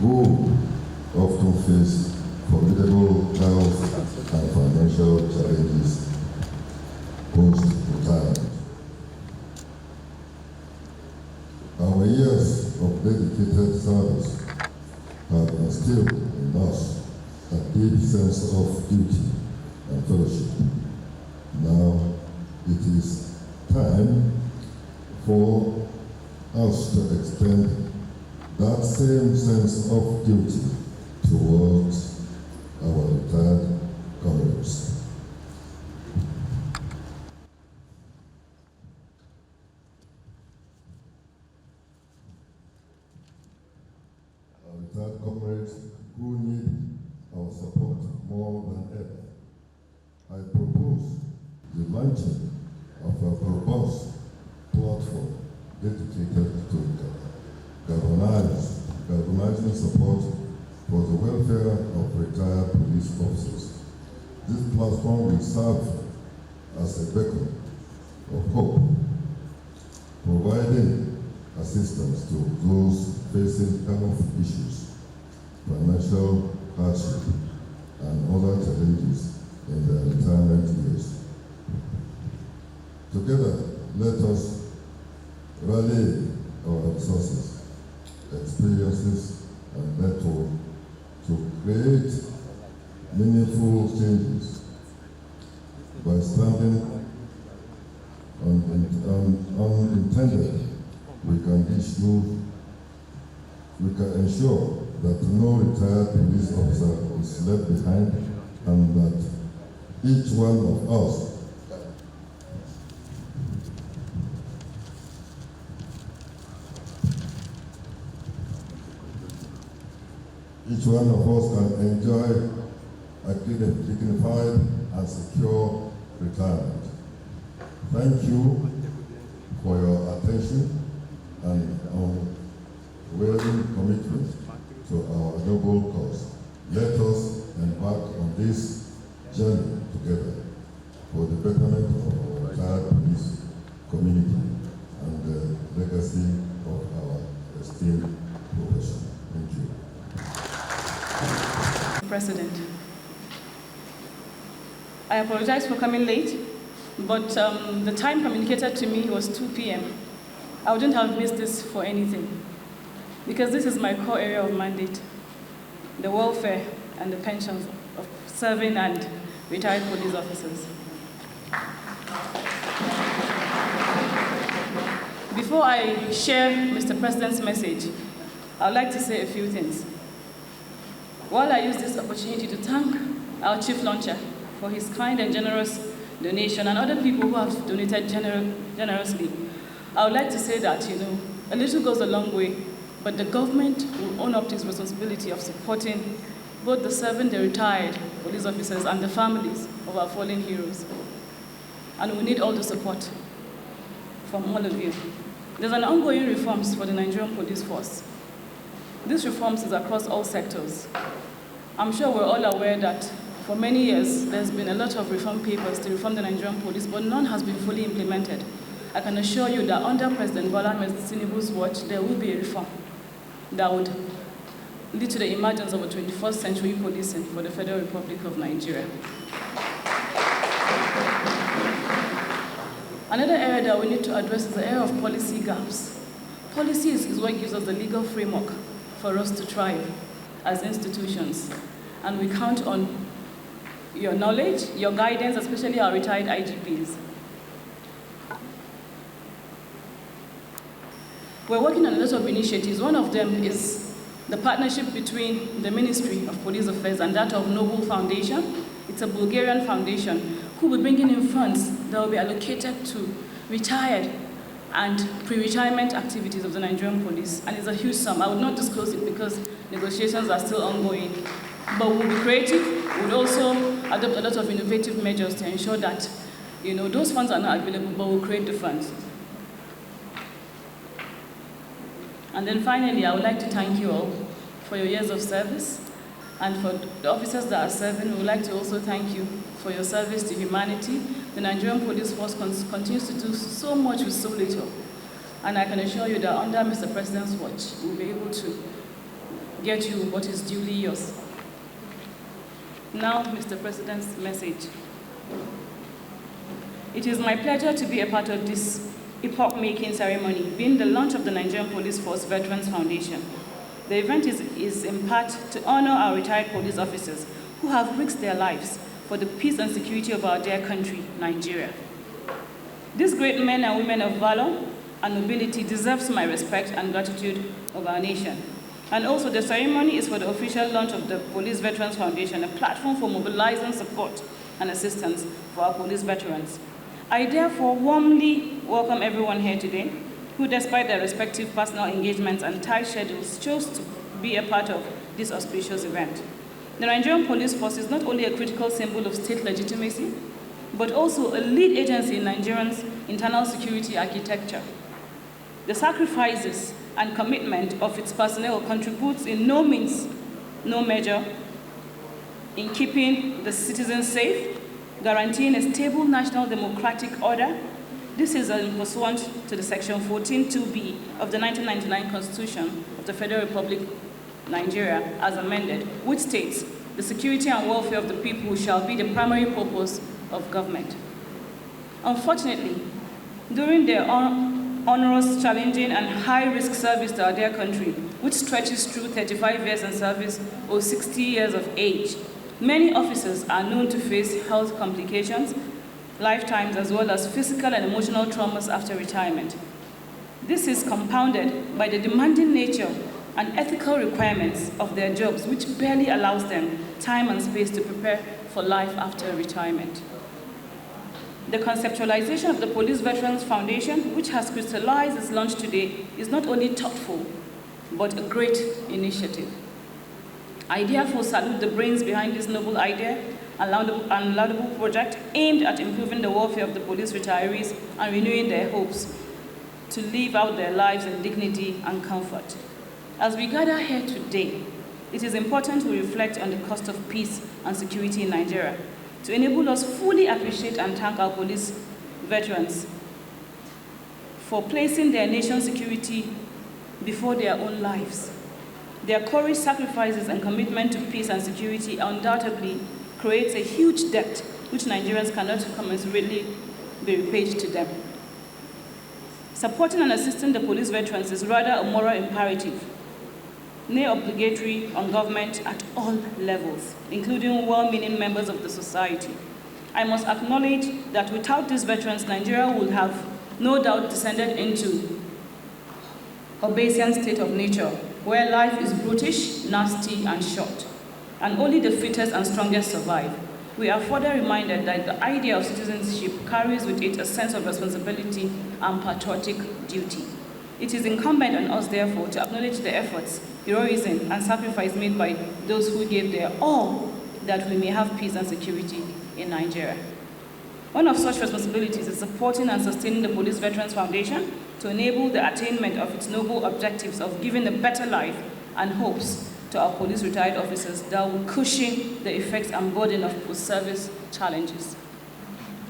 who often face formidable health and financial challenges post-retirement. Our years of dedicated service have instilled in us a deep sense of duty and fellowship. Now it is time for us to extend that same sense of duty towards our retired comrades. Our retired comrades who need our support more than ever. I propose the launching of a robust platform dedicated to galvanizing support for the welfare of retired police officers. This platform will serve as a beacon of hope, providing assistance to those facing health issues, financial hardship, and other challenges in their retirement years. Together, let us rally our resources, experiences, and network to create meaningful changes by standing unintended. We can ensure that no retired police officer is left behind, and that each one of us can enjoy a dignified and secure retirement. Thank you for your attention and unwavering commitment to our noble cause. Let us embark on this journey together for the betterment of our retired police community and the legacy of our esteemed profession. Thank you. President, I apologize for coming late, but the time communicated to me was 2 p.m. I wouldn't have missed this for anything, because this is my core area of mandate, the welfare and the pensions of serving and retired police officers. Before I share Mr. President's message, I would like to say a few things. While I use this opportunity to thank our Chief Launcher for his kind and generous donation, and other people who have donated generously, I would like to say that, a little goes a long way, but the government will own up to its responsibility of supporting both the serving, the retired police officers, and the families of our fallen heroes. And we need all the support from all of you. There's an ongoing reforms for the Nigerian police force. This reforms is across all sectors. I'm sure we're all aware that for many years, there's been a lot of reform papers to reform the Nigerian police, but none has been fully implemented. I can assure you that under President Bola Ahmed Tinubu's watch, there will be a reform that would lead to the emergence of a 21st century policing for the Federal Republic of Nigeria. Another area that we need to address is the area of policy gaps. Policy is what gives us the legal framework for us to thrive as institutions. And we count on your knowledge, your guidance, especially our retired IGPs. We're working on a lot of initiatives. One of them is the partnership between the Ministry of Police Affairs and that of Noble Foundation. It's a Bulgarian foundation who will be bringing in funds that will be allocated to retired and pre-retirement activities of the Nigerian police. And it's a huge sum. I would not disclose it because negotiations are still ongoing. But we'll be creative. We'll also adopt a lot of innovative measures to ensure that, those funds are not available, but we'll create the funds. And then finally, I would like to thank you all for your years of service. And for the officers that are serving, we would like to also thank you for your service to humanity. The Nigerian Police Force continues to do so much with so little. And I can assure you that under Mr. President's watch, we'll be able to get you what is duly yours. Now, Mr. President's message. It is my pleasure to be a part of this epoch-making ceremony, being the launch of the Nigerian Police Force Veterans Foundation. The event is in part to honor our retired police officers who have risked their lives for the peace and security of our dear country, Nigeria. These great men and women of valor and nobility deserves my respect and gratitude of our nation. And also the ceremony is for the official launch of the Police Veterans Foundation, a platform for mobilizing support and assistance for our police veterans. I therefore warmly welcome everyone here today who, despite their respective personal engagements and tight schedules, chose to be a part of this auspicious event. The Nigerian Police Force is not only a critical symbol of state legitimacy, but also a lead agency in Nigerians' internal security architecture. The sacrifices and commitment of its personnel contributes in no means, no measure, in keeping the citizens safe, guaranteeing a stable national democratic order. This is pursuant to the Section 14(2)(b) of the 1999 Constitution of the Federal Republic of Nigeria, as amended, which states, the security and welfare of the people shall be the primary purpose of government. Unfortunately, during their onerous, challenging, and high-risk service to our dear country, which stretches through 35 years in service or 60 years of age, many officers are known to face health complications, lifetimes, as well as physical and emotional traumas after retirement. This is compounded by the demanding nature and ethical requirements of their jobs, which barely allows them time and space to prepare for life after retirement. The conceptualization of the Police Veterans Foundation, which has crystallized its launch today, is not only thoughtful, but a great initiative. I therefore salute the brains behind this noble idea and laudable project aimed at improving the welfare of the police retirees and renewing their hopes to live out their lives in dignity and comfort. As we gather here today, it is important to reflect on the cost of peace and security in Nigeria to enable us fully appreciate and thank our police veterans for placing their nation's security before their own lives. Their courage, sacrifices, and commitment to peace and security undoubtedly creates a huge debt which Nigerians cannot commensurately be repaid to them. Supporting and assisting the police veterans is rather a moral imperative, nay obligatory on government at all levels, including well-meaning members of the society. I must acknowledge that without these veterans, Nigeria would have no doubt descended into a Hobbesian state of nature, where life is brutish, nasty, and short, and only the fittest and strongest survive. We are further reminded that the idea of citizenship carries with it a sense of responsibility and patriotic duty. It is incumbent on us, therefore, to acknowledge the efforts, heroism, and sacrifice made by those who gave their all that we may have peace and security in Nigeria. One of such responsibilities is supporting and sustaining the Police Veterans Foundation to enable the attainment of its noble objectives of giving a better life and hopes to our police retired officers that will cushion the effects and burden of post-service challenges.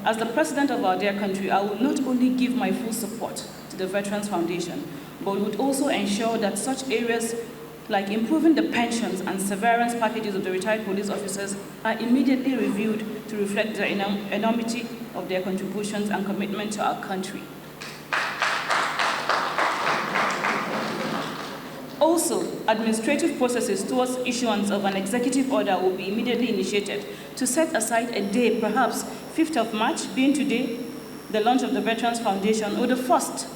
As the President of our dear country, I will not only give my full support to the Veterans Foundation, but would also ensure that such areas like improving the pensions and severance packages of the retired police officers are immediately reviewed to reflect the enormity of their contributions and commitment to our country. Also, administrative processes towards issuance of an executive order will be immediately initiated to set aside a day, perhaps 5th of March, being today, the launch of the Veterans Foundation, or the 1st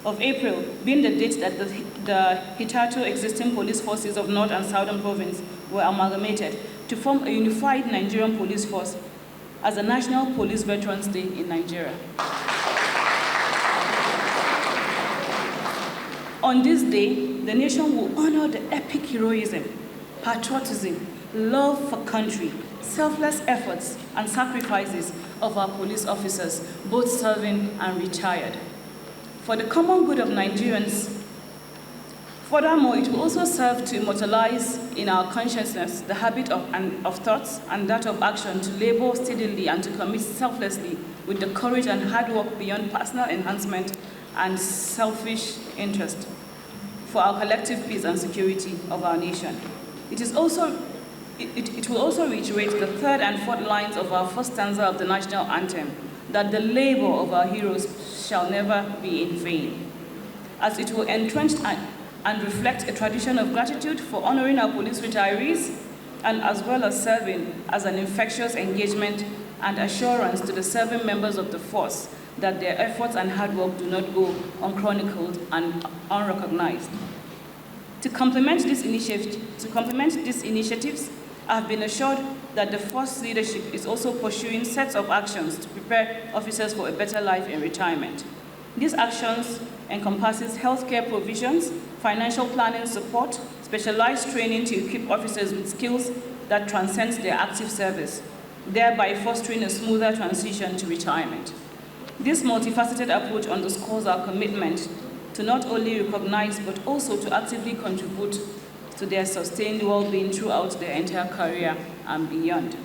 of April, being the date that the hitherto existing police forces of North and Southern Province were amalgamated to form a unified Nigerian police force as a National Police Veterans Day in Nigeria. On this day, the nation will honor the epic heroism, patriotism, love for country, selfless efforts, and sacrifices of our police officers, both serving and retired, for the common good of Nigerians. Furthermore, it will also serve to immortalize in our consciousness the habit of thoughts and that of action to labor steadily and to commit selflessly with the courage and hard work beyond personal enhancement and selfish interest. for our collective peace and security of our nation. It will also reiterate the third and fourth lines of our first stanza of the national anthem, that the labor of our heroes shall never be in vain, as it will entrench and reflect a tradition of gratitude for honoring our police retirees, and as well as serving as an infectious engagement and assurance to the serving members of the force that their efforts and hard work do not go unchronicled and unrecognized. To complement these initiatives, I have been assured that the force leadership is also pursuing sets of actions to prepare officers for a better life in retirement. These actions encompasses healthcare provisions, financial planning support, specialized training to equip officers with skills that transcend their active service, thereby fostering a smoother transition to retirement. This multifaceted approach underscores our commitment to not only recognize but also to actively contribute to their sustained well-being throughout their entire career and beyond.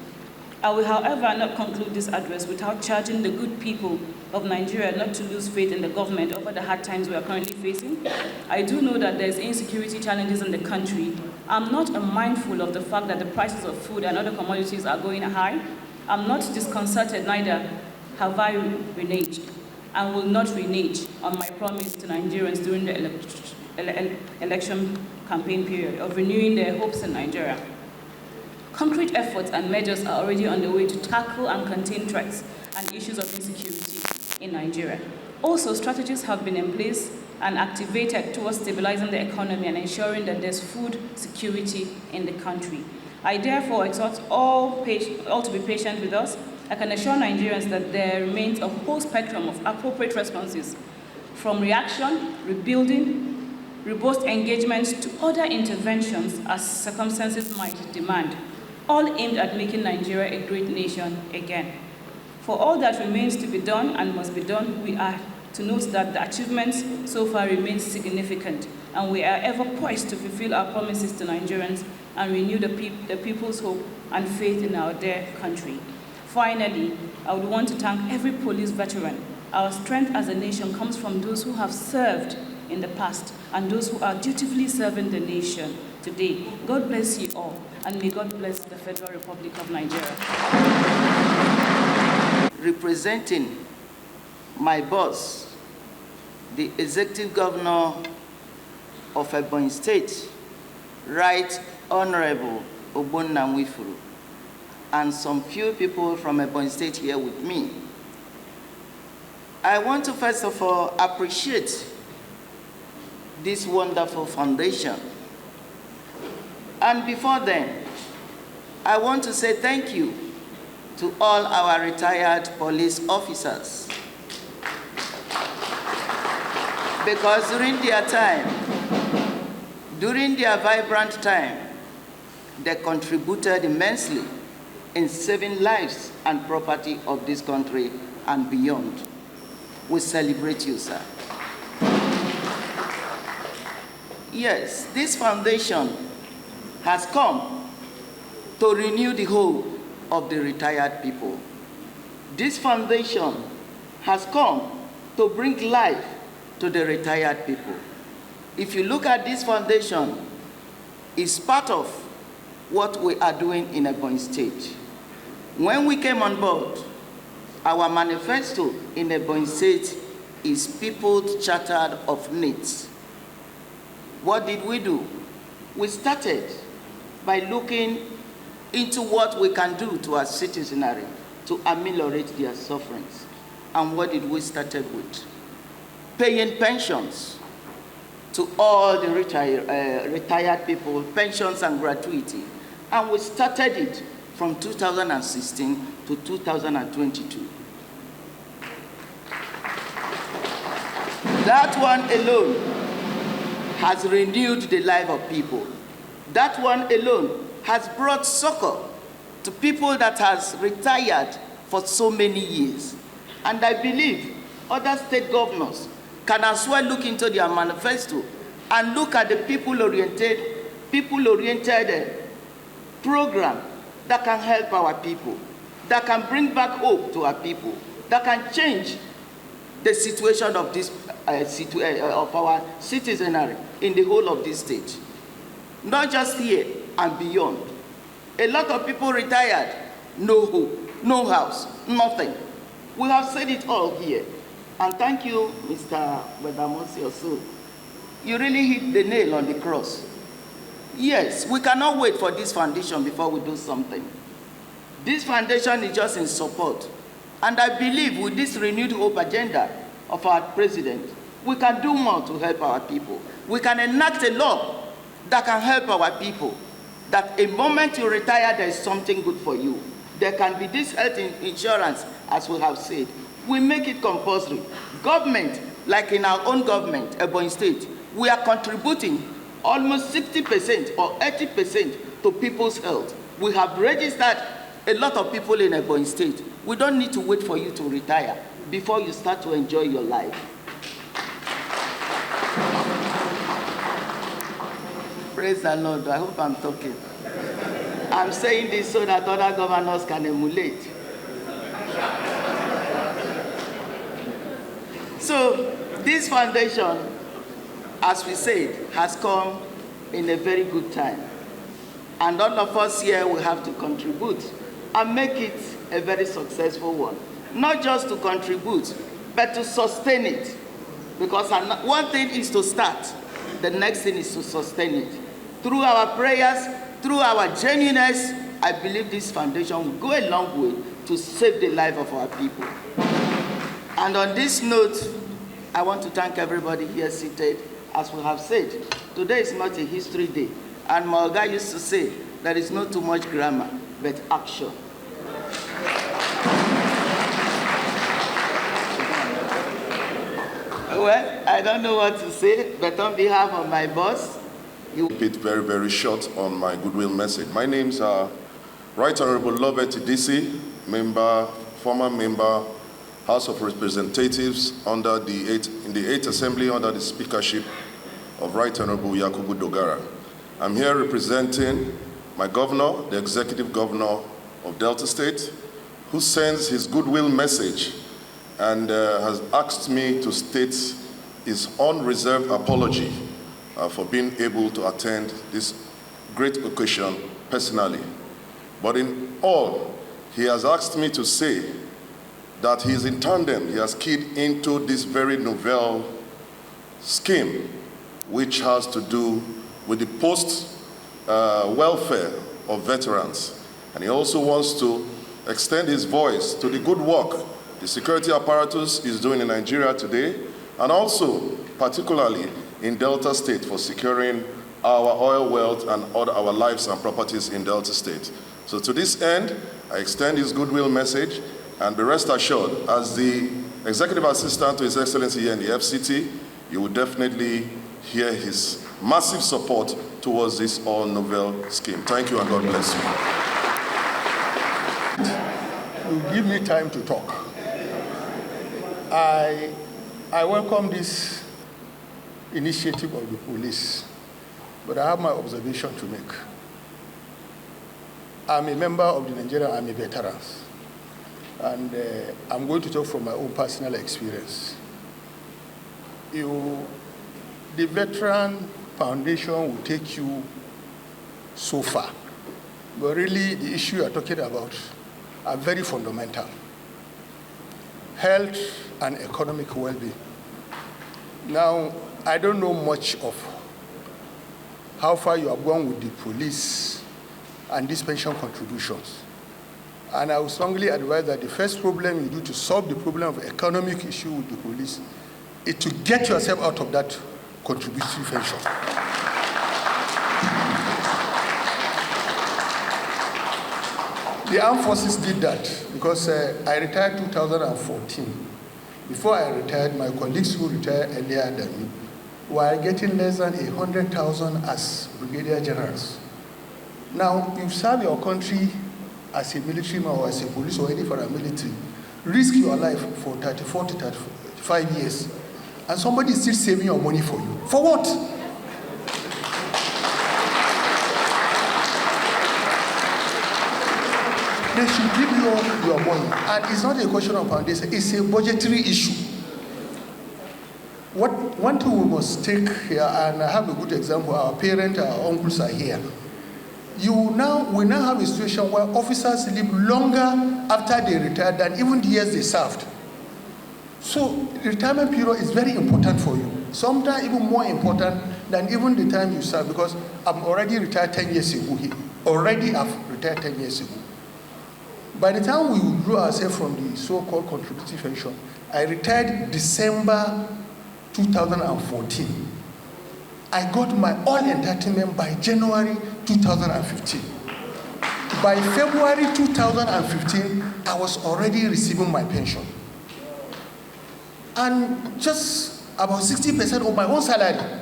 I will, however, not conclude this address without charging the good people of Nigeria not to lose faith in the government over the hard times we are currently facing. I do know that there's insecurity challenges in the country. I'm not unmindful of the fact that the prices of food and other commodities are going high. I'm not disconcerted, neither have I reneged, and will not renege on my promise to Nigerians during the election campaign period of renewing their hopes in Nigeria. Concrete efforts and measures are already underway to tackle and contain threats and issues of insecurity in Nigeria. Also, strategies have been in place and activated towards stabilizing the economy and ensuring that there's food security in the country. I therefore exhort all to be patient with us. I can assure Nigerians that there remains a whole spectrum of appropriate responses, from reaction, rebuilding, robust engagements to other interventions as circumstances might demand, all aimed at making Nigeria a great nation again. For all that remains to be done and must be done, we are to note that the achievements so far remain significant, and we are ever poised to fulfill our promises to Nigerians and renew the people's hope and faith in our dear country. Finally, I would want to thank every police veteran. Our strength as a nation comes from those who have served in the past and those who are dutifully serving the nation today. God bless you all, and may God bless the Federal Republic of Nigeria. Representing my boss, the Executive Governor of Ebonyi State, Right Honorable Ogbonna Nwifuru, and some few people from Ebonyi State here with me. I want to first of all appreciate this wonderful foundation. And before then, I want to say thank you to all our retired police officers. Because during their time, during their vibrant time, they contributed immensely in saving lives and property of this country and beyond. We celebrate you, sir. Yes, this foundation has come to renew the hope of the retired people. This foundation has come to bring life to the retired people. If you look at this foundation, it's part of what we are doing in Ebonyi State. When we came on board, our manifesto in Ebonyi State is People's Charter of Needs. What did we do? We started by looking into what we can do to our citizenry to ameliorate their sufferings. And what did we start with? Paying pensions to all the retired people, pensions and gratuity. And we started it from 2016 to 2022. That one alone has renewed the life of people. That one alone has brought succor to people that has retired for so many years. And I believe other state governors can as well look into their manifesto and look at the people-oriented program that can help our people, that can bring back hope to our people, that can change the situation of this of our citizenry in the whole of this state. Not just here and beyond. A lot of people retired, no hope, no house, nothing. We have said it all here. And thank you, Mr. Wedamosi. You really hit the nail on the cross. Yes, we cannot wait for this foundation before we do something. This foundation is just in support. And I believe with this renewed hope agenda of our president, we can do more to help our people. We can enact a law that can help our people. That a moment you retire, there is something good for you. There can be this health insurance, as we have said. We make it compulsory. Government, like in our own government, Ebonyi State, we are contributing almost 60% or 80% to people's health. We have registered a lot of people in Ebonyi State. We don't need to wait for you to retire before you start to enjoy your life. Praise the Lord. I hope I'm talking. I'm saying this so that other governors can emulate. So this foundation, as we said, has come in a very good time. And all of us here will have to contribute and make it a very successful one. Not just to contribute, but to sustain it. Because one thing is to start, the next thing is to sustain it. Through our prayers, through our genuineness, I believe this foundation will go a long way to save the life of our people. And on this note, I want to thank everybody here seated. As we have said, today is not a history day. And my guy used to say, there is not too much grammar, but action. Well, I don't know what to say, but on behalf of my boss, Keep it very, very short on my goodwill message. My name's Right Honorable Lovett DC, former member, House of Representatives in the 8th Assembly under the speakership of Right Honorable Yakubu Dogara. I'm here representing my governor, the executive governor of Delta State, who sends his goodwill message and has asked me to state his unreserved apology for being able to attend this great occasion personally. But in all, he has asked me to say that he is in tandem, he has keyed into this very novel scheme, which has to do with the post-welfare of veterans. And he also wants to extend his voice to the good work the security apparatus is doing in Nigeria today, and also particularly in Delta State for securing our oil wealth and all our lives and properties in Delta State. So to this end, I extend his goodwill message, and be rest assured, as the Executive Assistant to His Excellency here in the FCT, you will definitely hear his massive support towards this all-novel scheme. Thank you and God bless you. You give me time to talk. I welcome this initiative of the police, but I have my observation to make. I'm a member of the Nigerian Army Veterans, and I'm going to talk from my own personal experience. The Veteran Foundation will take you so far, but really the issue you're talking about are very fundamental. Health and economic well-being. Now, I don't know much of how far you have gone with the police and these pension contributions. And I would strongly advise that the first problem you do to solve the problem of economic issue with the police is to get yourself out of that contributory pension. The armed forces did that because I retired 2014. Before I retired, my colleagues who retired earlier than me were getting less than 100,000 as brigadier generals. Now, you serve your country as a military man or as a police or any paramilitary, risk your life for 34 to 35 years, and somebody is still saving your money for you. For what? They should give you your money. And it's not a question of foundation, it's a budgetary issue. one thing we must take here, and I have a good example, our parents, our uncles are here. We now have a situation where officers live longer after they retire than even the years they served. So retirement period is very important for you. Sometimes even more important than even the time you serve, because I'm already retired 10 years ago. I've retired 10 years ago. By the time we withdrew ourselves from the so-called contributory pension, I retired December 2014. I got my all entitlement by January 2015. By February 2015, I was already receiving my pension. And just about 60% of my own salary.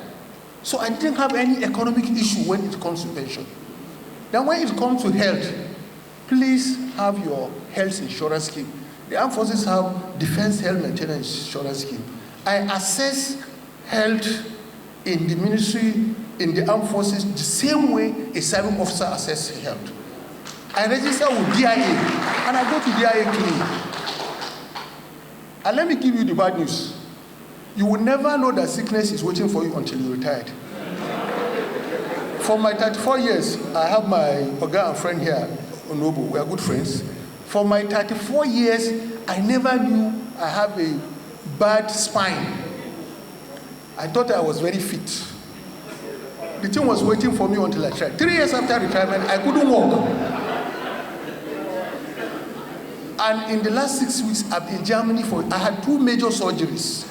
So I didn't have any economic issue when it comes to pension. Then when it comes to health, please have your health insurance scheme. The armed forces have defense health maintenance insurance scheme. I assess health in the ministry, in the armed forces, the same way a serving officer assesses health. I register with DIA, and I go to DIA clinic. And let me give you the bad news. You will never know that sickness is waiting for you until you're retired. For my 34 years, I have my Oga and friend here, Onobu, we are good friends. For my 34 years, I never knew I have a bad spine. I thought I was very fit. The thing was waiting for me until I tried. 3 years after retirement, I couldn't walk. And in the last 6 weeks, I've been in Germany I had 2 major surgeries.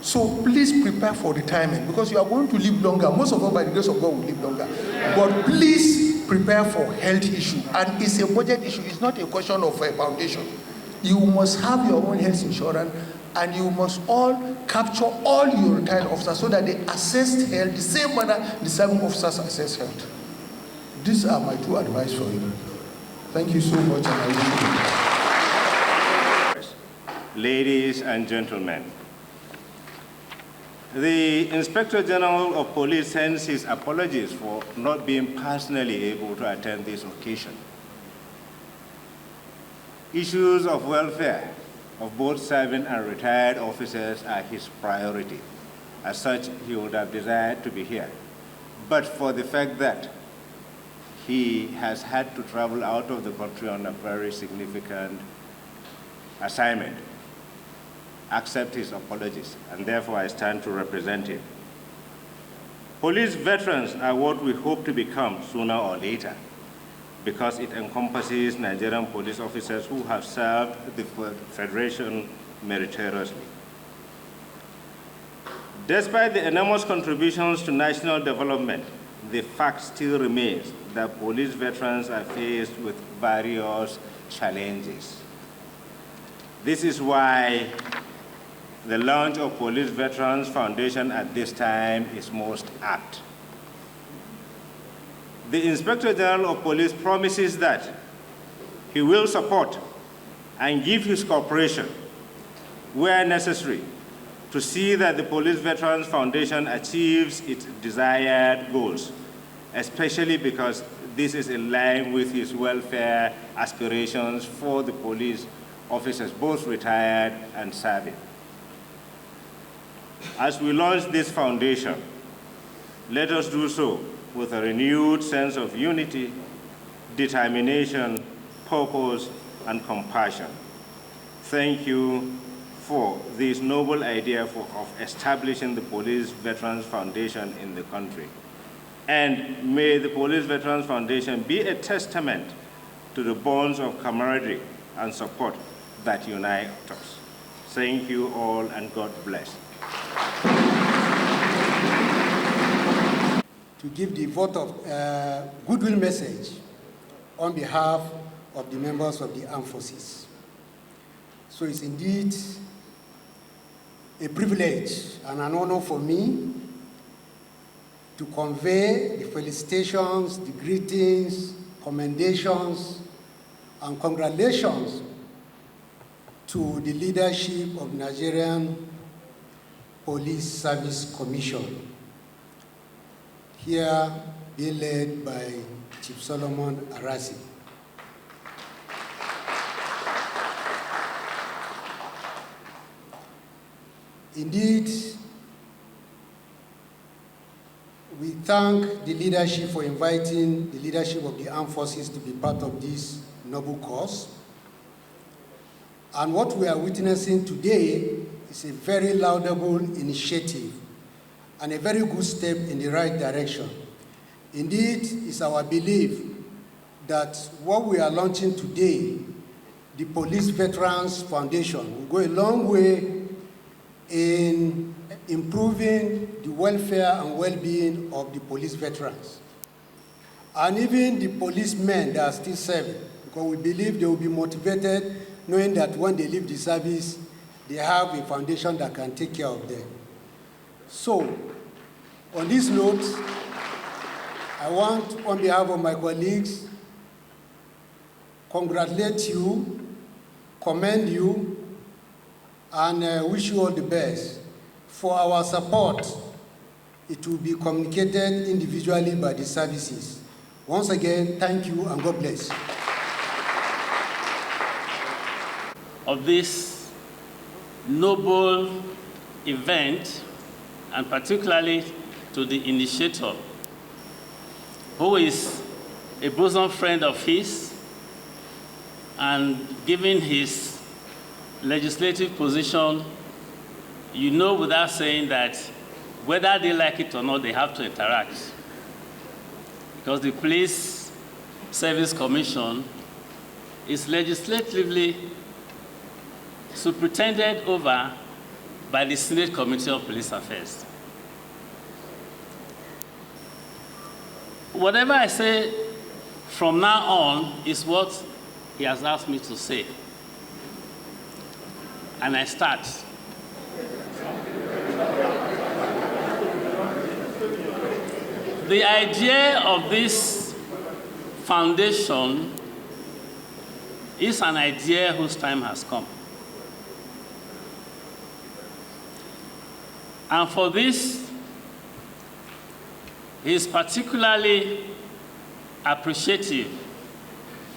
So please prepare for retirement, because you are going to live longer. Most of us, by the grace of God, will live longer. But please prepare for health issue. And it's a budget issue. It's not a question of a foundation. You must have your own health insurance, and you must all capture all your retired officers so that they assess health the same manner the serving officers assess health. These are my 2 advice for you. Thank you so much. And Ladies and gentlemen, the Inspector General of Police sends his apologies for not being personally able to attend this occasion. Issues of welfare of both serving and retired officers are his priority. As such, he would have desired to be here. But for the fact that he has had to travel out of the country on a very significant assignment, accept his apologies, and therefore I stand to represent him. Police veterans are what we hope to become sooner or later, because it encompasses Nigerian police officers who have served the Federation meritoriously. Despite the enormous contributions to national development, the fact still remains that police veterans are faced with various challenges. This is why the launch of Police Veterans Foundation at this time is most apt. The Inspector General of Police promises that he will support and give his cooperation where necessary to see that the Police Veterans Foundation achieves its desired goals, especially because this is in line with his welfare aspirations for the police officers, both retired and serving. As we launch this foundation, let us do so with a renewed sense of unity, determination, purpose, and compassion. Thank you for this noble idea of establishing the Police Veterans Foundation in the country. And may the Police Veterans Foundation be a testament to the bonds of camaraderie and support that unite us. Thank you all, and God bless. To give the vote of goodwill message on behalf of the members of the armed forces. So it's indeed a privilege and an honor for me to convey the felicitations, the greetings, commendations, and congratulations to the leadership of Nigerian Police Service Commission, here being led by Chief Solomon Arasi. Indeed, we thank the leadership for inviting the leadership of the armed forces to be part of this noble cause. And what we are witnessing today is a very laudable initiative and a very good step in the right direction. Indeed, it's our belief that what we are launching today, the Police Veterans Foundation, will go a long way in improving the welfare and well-being of the police veterans. And even the policemen that are still serving, because we believe they will be motivated knowing that when they leave the service, they have a foundation that can take care of them. So, on this note, I want, on behalf of my colleagues, congratulate you, commend you, and wish you all the best. For our support, it will be communicated individually by the services. Once again, thank you and God bless. Of this noble event, and particularly to the initiator, who is a bosom friend of his, and given his legislative position, you know without saying that whether they like it or not, they have to interact. Because the Police Service Commission is legislatively superintended over by the Senate Committee of Police Affairs. Whatever I say from now on is what he has asked me to say. And I start. The idea of this foundation is an idea whose time has come. And for this, he is particularly appreciative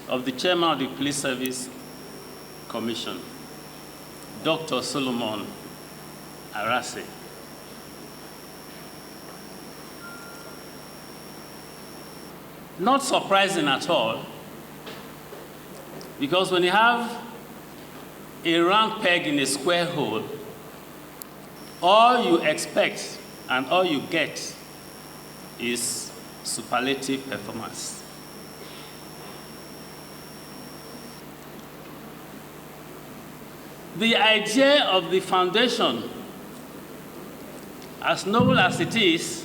of the chairman of the Police Service Commission, Dr. Solomon Arase. Not surprising at all, because when you have a round peg in a square hole, all you expect and all you get is superlative performance. The idea of the foundation, as noble as it is,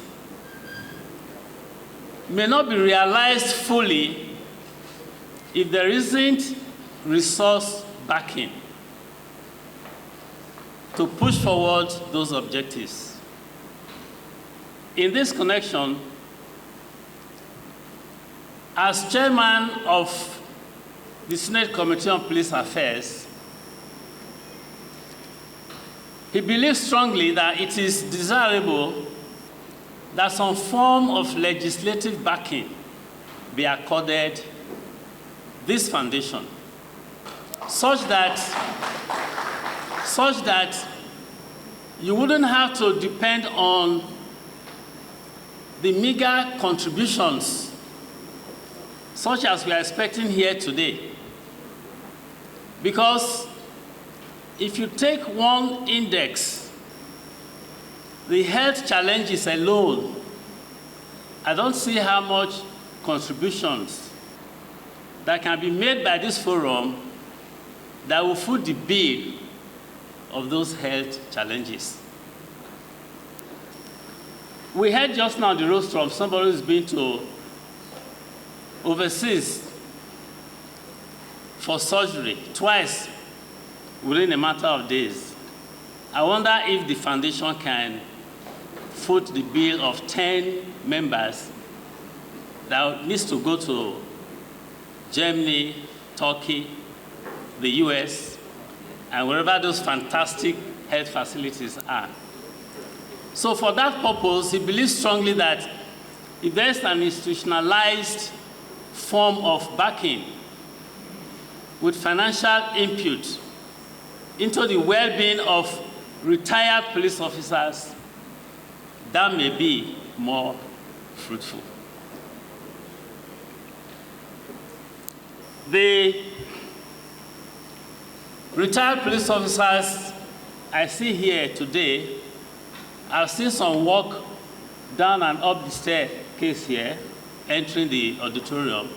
may not be realized fully if there isn't resource backing to push forward those objectives. In this connection, as chairman of the Senate Committee on Police Affairs, he believes strongly that it is desirable that some form of legislative backing be accorded this foundation, such that you wouldn't have to depend on the meager contributions such as we are expecting here today. Because if you take one index, the health challenges alone, I don't see how much contributions that can be made by this forum that will foot the bill of those health challenges. We heard just now the roast from somebody who's been to overseas for surgery twice within a matter of days. I wonder if the foundation can foot the bill of 10 members that needs to go to Germany, Turkey, the US, and wherever those fantastic health facilities are. So for that purpose, he believes strongly that if there is an institutionalized form of backing with financial input into the well-being of retired police officers, that may be more fruitful. The retired police officers I see here today, I've seen some walk down and up the staircase here, entering the auditorium,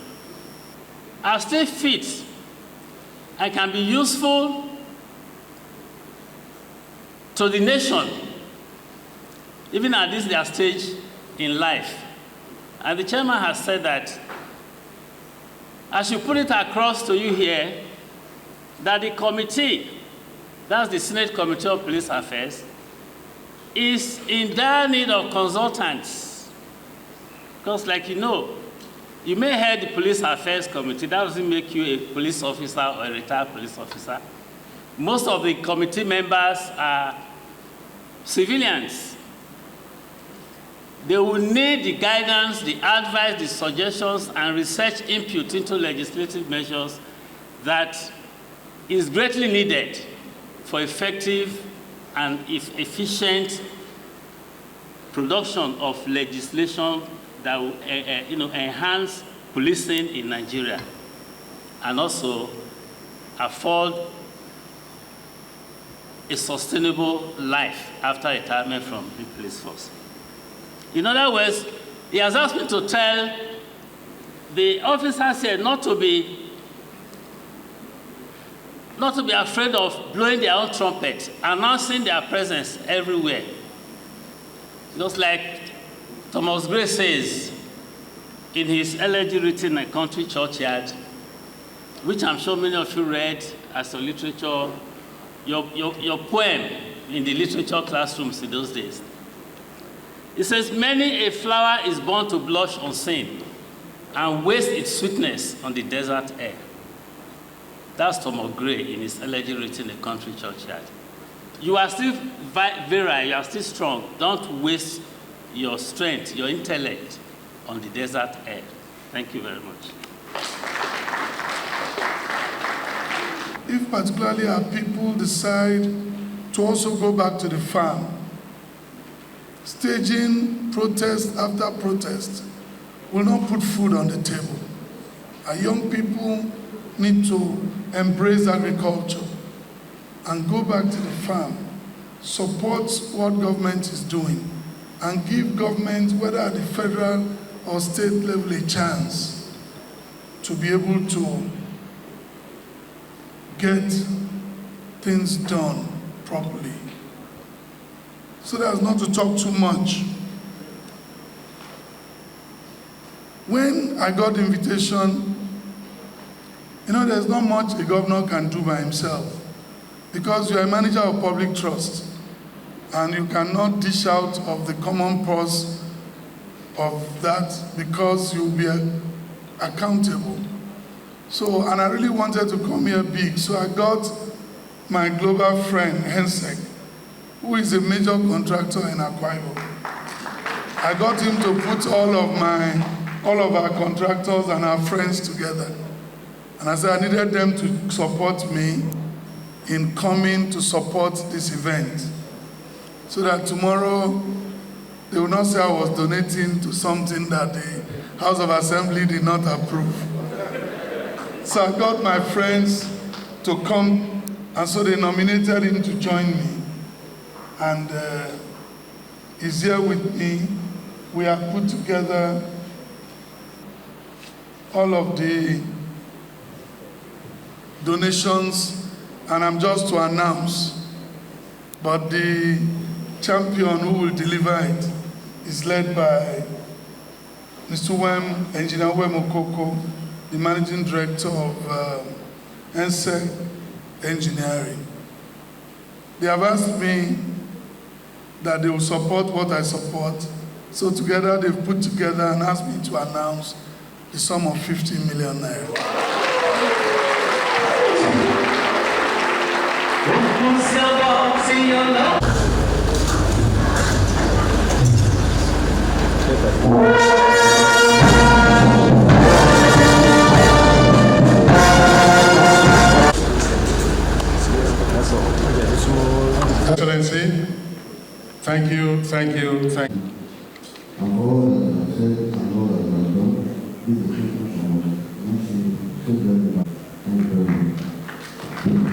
are still fit and can be useful to the nation, even at this their stage in life. And the chairman has said that I should put it across to you here that the committee, that's the Senate Committee of Police Affairs, is in dire need of consultants. Because like you know, you may head the Police Affairs Committee, that doesn't make you a police officer or a retired police officer. Most of the committee members are civilians. They will need the guidance, the advice, the suggestions, and research input into legislative measures that is greatly needed for effective and efficient production of legislation that will enhance policing in Nigeria and also afford a sustainable life after retirement from the police force. In other words, he has asked me to tell the officers here not to be afraid of blowing their own trumpet, announcing their presence everywhere. Just like Thomas Gray says in his elegy written in Country Churchyard, which I'm sure many of you read as a literature, your poem in the literature classrooms in those days. It says, many a flower is born to blush unseen and waste its sweetness on the desert air. That's Thomas Gray in his elegy written in the Country Churchyard. You are still virile, you are still strong. Don't waste your strength, your intellect on the desert air. Thank you very much. If particularly our people decide to also go back to the farm, staging protest after protest will not put food on the table. Our young people need to embrace agriculture and go back to the farm, support what government is doing, and give government, whether at the federal or state level, a chance to be able to get things done properly. So that's not to talk too much. When I got the invitation, there's not much a governor can do by himself because you're a manager of public trust and you cannot dish out of the common purse of that because you'll be accountable. So, and I really wanted to come here big, so I got my global friend, Hensek, who is a major contractor in Akwa Ibom. I got him to put all of our contractors and our friends together. And I said I needed them to support me in coming to support this event so that tomorrow they will not say I was donating to something that the House of Assembly did not approve. So I got my friends to come, and so they nominated him to join me. And he's here with me. We have put together all of the donations, and I'm just to announce, but the champion who will deliver it is led by Mr. Engineer Wem Okoko, the Managing Director of NSEC Engineering. They have asked me that they will support what I support, so together they've put together and asked me to announce the sum of 50 million naira. Excellency, and for all that I have said and all that I have done, please excuse me so much. I wish you so very much. Thank you very much.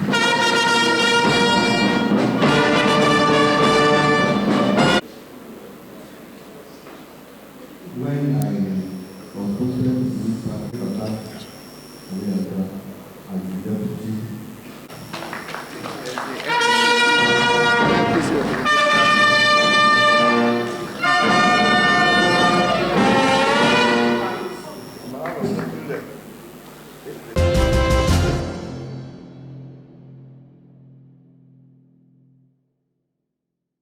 When I was posted to this particular